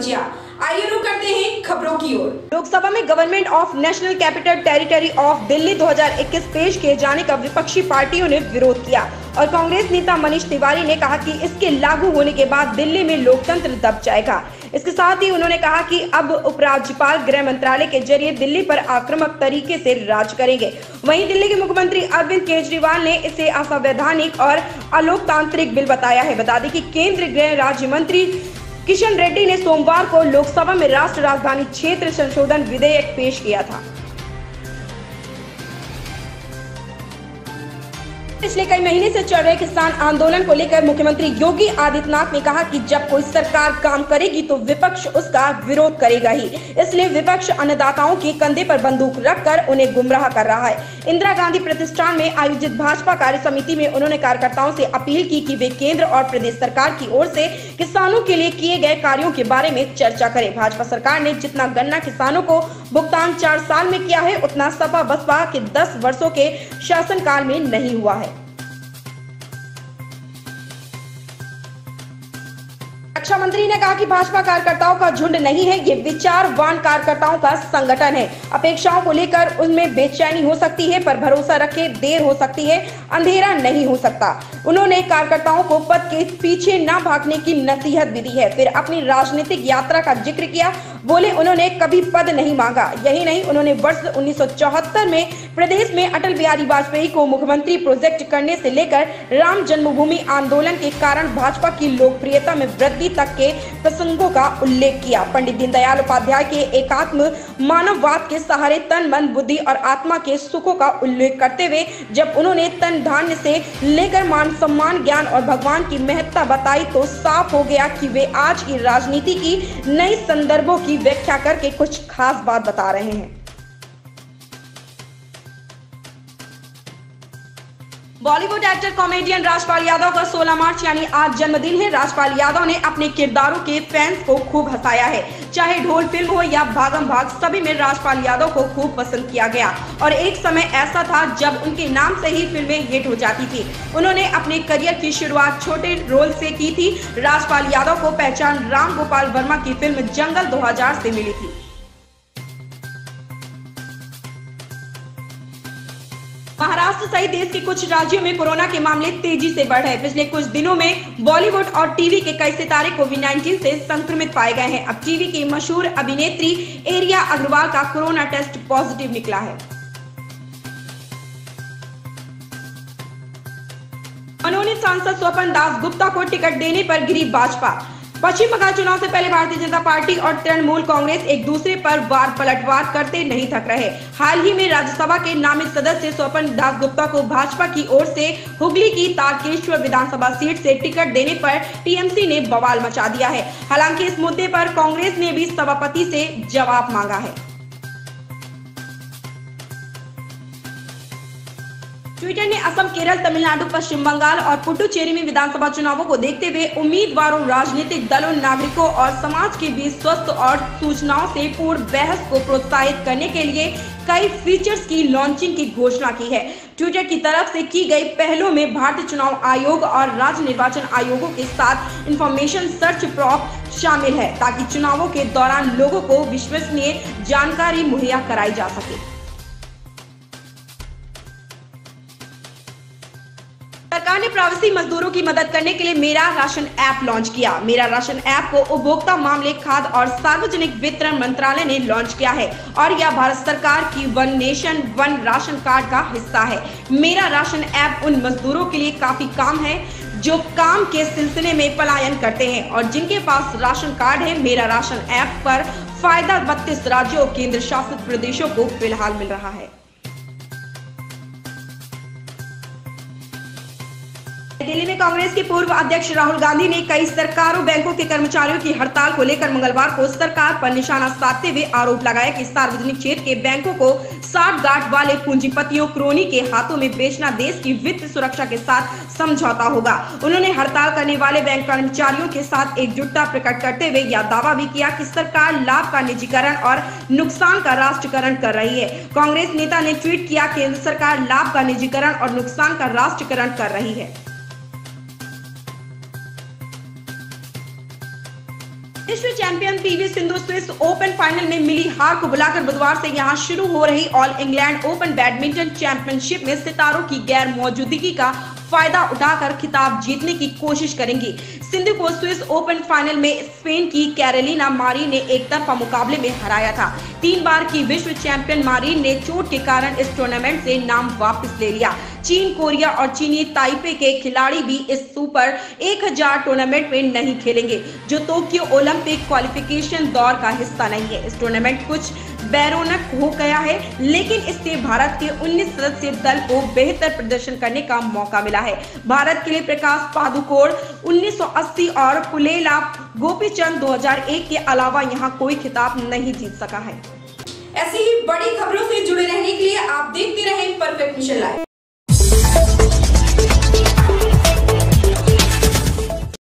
बचिया। आइए रुक करते हैं खबरों की ओर। लोकसभा में government of national capital territory of Delhi 2021 पेश किए जाने का विपक्षी पार्टियों ने विरोध किया और कांग्रेस नेता मनीष तिवारी ने कहा कि इसके लागू होने के बाद दिल्ली में लोकतंत्र दब जाएगा। इसके साथ ही उन्होंने कहा कि अब उपराज्यपाल गृह मंत्रालय के जरिए दिल्ली पर आक्रामक तरीके से राज करेंगे। वहीं दिल्ली के मुख्यमंत्री अरविंद केजरीवाल ने इसे असंवैधानिक और अलोकतांत्रिक बिल बताया है। बता दें कि केंद्रीय गृह राज्य मंत्री किशन रेड्डी ने सोमवार को लोकसभा में राष्ट्र राजधानी क्षेत्र संशोधन विधेयक पेश किया था। पिछले कई महीने से चल रहे किसान आंदोलन को लेकर मुख्यमंत्री योगी आदित्यनाथ ने कहा कि जब कोई सरकार काम करेगी तो विपक्ष उसका विरोध करेगा ही, इसलिए विपक्ष अन्नदाताओं के कंधे पर बंदूक रखकर उन्हें गुमराह कर रहा है। इंदिरा गांधी प्रतिष्ठान में आयोजित भाजपा कार्य समिति में उन्होंने कार्यकर्ताओं से अपील की कि वे केंद्र और प्रदेश सरकार की ओर से किसानों के लिए किए गए कार्यों के बारे में चर्चा करें। भाजपा सरकार ने जितना गन्ना किसानों को भुगतान 4 साल में किया है, उतना सपा बसपा के 10 वर्षों के शासनकाल में नहीं हुआ है। रक्षा मंत्री ने कहा कि भाजपा कार्यकर्ताओं का झुंड नहीं है, ये विचारवान कार्यकर्ताओं का संगठन है। अपेक्षाओं को लेकर उनमें बेचैनी हो सकती है, पर भरोसा रखें, देर हो सकती है, अंधेरा नहीं हो सकता। उन्होंने कार्यकर्ताओं को पद के पीछे न भागने की नसीहत भी दी है। फिर अपनी राजनीतिक यात्रा का जिक्र किया। बोले उन्होंने कभी पद नहीं मांगा। यही नहीं, उन्होंने वर्ष 1974 में प्रदेश में अटल बिहारी वाजपेयी को मुख्यमंत्री प्रोजेक्ट करने से लेकर राम जन्मभूमि आंदोलन के कारण भाजपा की लोकप्रियता में वृद्धि तक के प्रसंगों का उल्लेख किया। पंडित दीनदयाल उपाध्याय के एकात्म मानववाद के सहारे तन मन बुद्धि और आत्मा के सुखों का उल्लेख करते हुए जब उन्होंने तन धान्य से लेकर मान सम्मान ज्ञान और भगवान की महत्ता बताई तो साफ हो गया कि वे आज की राजनीति की नई संदर्भों की व्याख्या करके कुछ खास बात बता रहे हैं। बॉलीवुड एक्टर कॉमेडियन राजपाल यादव का 16 मार्च यानी आज जन्मदिन है। राजपाल यादव ने अपने किरदारों के फैंस को खूब हंसाया है। चाहे ढोल फिल्म हो या भागम भाग, सभी में राजपाल यादव को खूब पसंद किया गया और एक समय ऐसा था जब उनके नाम से ही फिल्में हिट हो जाती थी। उन्होंने अपने करियर की शुरुआत छोटे रोल से की थी। राजपाल यादव को पहचान राम गोपाल वर्मा की फिल्म जंगल 2000 से मिली थी। महाराष्ट्र सहित देश के कुछ राज्यों में कोरोना के मामले तेजी से बढ़ रहे हैं। पिछले कुछ दिनों में बॉलीवुड और टीवी के कई सितारे कोविड-19 से संक्रमित पाए गए हैं। अब टीवी की मशहूर अभिनेत्री एरिया अग्रवाल का कोरोना टेस्ट पॉजिटिव निकला है। मनोनीत सांसद स्वपन दास गुप्ता को टिकट देने पर गिरी भाजपा। पश्चिम बंगाल चुनाव से पहले भारतीय जनता पार्टी और तृणमूल कांग्रेस एक दूसरे पर वार पलटवार करते नहीं थक रहे। हाल ही में राज्यसभा के नामित सदस्य स्वपन दास गुप्ता को भाजपा की ओर से हुगली की तारकेश्वर विधानसभा सीट से टिकट देने पर टीएमसी ने बवाल मचा दिया है। हालांकि इस मुद्दे पर कांग्रेस ने भी सभापति से जवाब मांगा है। ट्विटर ने असम, केरल, तमिलनाडु, पश्चिम बंगाल और पुडुचेरी में विधानसभा चुनावों को देखते हुए उम्मीदवारों, राजनीतिक दलों, नागरिकों और समाज के बीच स्वस्थ और सूचनाओं से पूर्ण बहस को प्रोत्साहित करने के लिए कई फीचर्स की लॉन्चिंग की घोषणा की है। ट्विटर की तरफ से की गई पहलों में भारतीय चुनाव आयोग और राज्य निर्वाचन आयोगों के साथ इंफॉर्मेशन सर्च प्रॉप शामिल है, ताकि चुनावों के दौरान लोगों को विश्वसनीय जानकारी मुहैया कराई जा सके। सरकार ने प्रवासी मजदूरों की मदद करने के लिए मेरा राशन ऐप लॉन्च किया। मेरा राशन ऐप को उपभोक्ता मामले, खाद्य और सार्वजनिक वितरण मंत्रालय ने लॉन्च किया है और यह भारत सरकार की one nation one ration card का हिस्सा है। मेरा राशन ऐप उन मजदूरों के लिए काफी काम है जो काम के सिलसिले में पलायन करते हैं और जिनके पास राशन कार्ड है। मेरा राशन ऐप पर फायदा 32 राज्यों और केंद्र शासित प्रदेशों को फिलहाल मिल रहा है। दिल्ली में कांग्रेस के पूर्व अध्यक्ष राहुल गांधी ने कई सरकारों बैंकों के कर्मचारियों की हड़ताल को लेकर मंगलवार को सरकार पर निशाना साधते हुए आरोप लगाया कि सार्वजनिक क्षेत्र के बैंकों को साठगांठ वाले पूंजीपतियों क्रोनी के हाथों में बेचना देश की वित्त सुरक्षा के साथ समझौता होगा। उन्होंने हड़ताल करने वाले बैंक कर्मचारियों के साथ एकजुटता प्रकट करते हुए यह दावा भी किया कि सरकार लाभ का निजीकरण और नुकसान का राष्ट्रीयकरण कर रही है। कांग्रेस नेता ने ट्वीट किया, केंद्र सरकार लाभ का निजीकरण और नुकसान का राष्ट्रीयकरण कर रही है। विश्व champion PV Sindhu Swiss open final में मिली हार को बुलाकर बुधवार से यहां शुरू हो रही all England open badminton championship में सितारों की गैर मौजूदगी का फायदा उठाकर खिताब जीतने की कोशिश करेंगी। सिंधु को स्विस ओपन फाइनल में स्पेन की कैरोलिना मारिन ने एक तरफा मुकाबले में हराया था। 3 बार की विश्व चैंपियन मारिन ने चोट के कारण इस टूर्नामेंट से नाम वापस ले लिया। चीन, कोरिया और चीनी ताइपे के खिलाड़ी भी इस सुपर 1000 टूर्नामेंट में नहीं खेलेंगे, जो टोक्यो ओलंपिक क्वालिफिकेशन दौर का हिस्सा नहीं है। इस टूर्नामेंट कुछ बेरौनक हो गया है, लेकिन इससे भारत के 19 सदस्यीय दल को बेहतर प्रदर्शन करने का मौका मिला है। भारत के लिए प्रकाश पादुकोण 1980 और पुलेला गोपीचंद 2001 के अलावा यहां कोई खिताब नहीं जीत सका है। ऐसी ही बड़ी खबरों से जुड़े रहने के लिए आप देखते रहें परफेक्ट मिशन लाइव।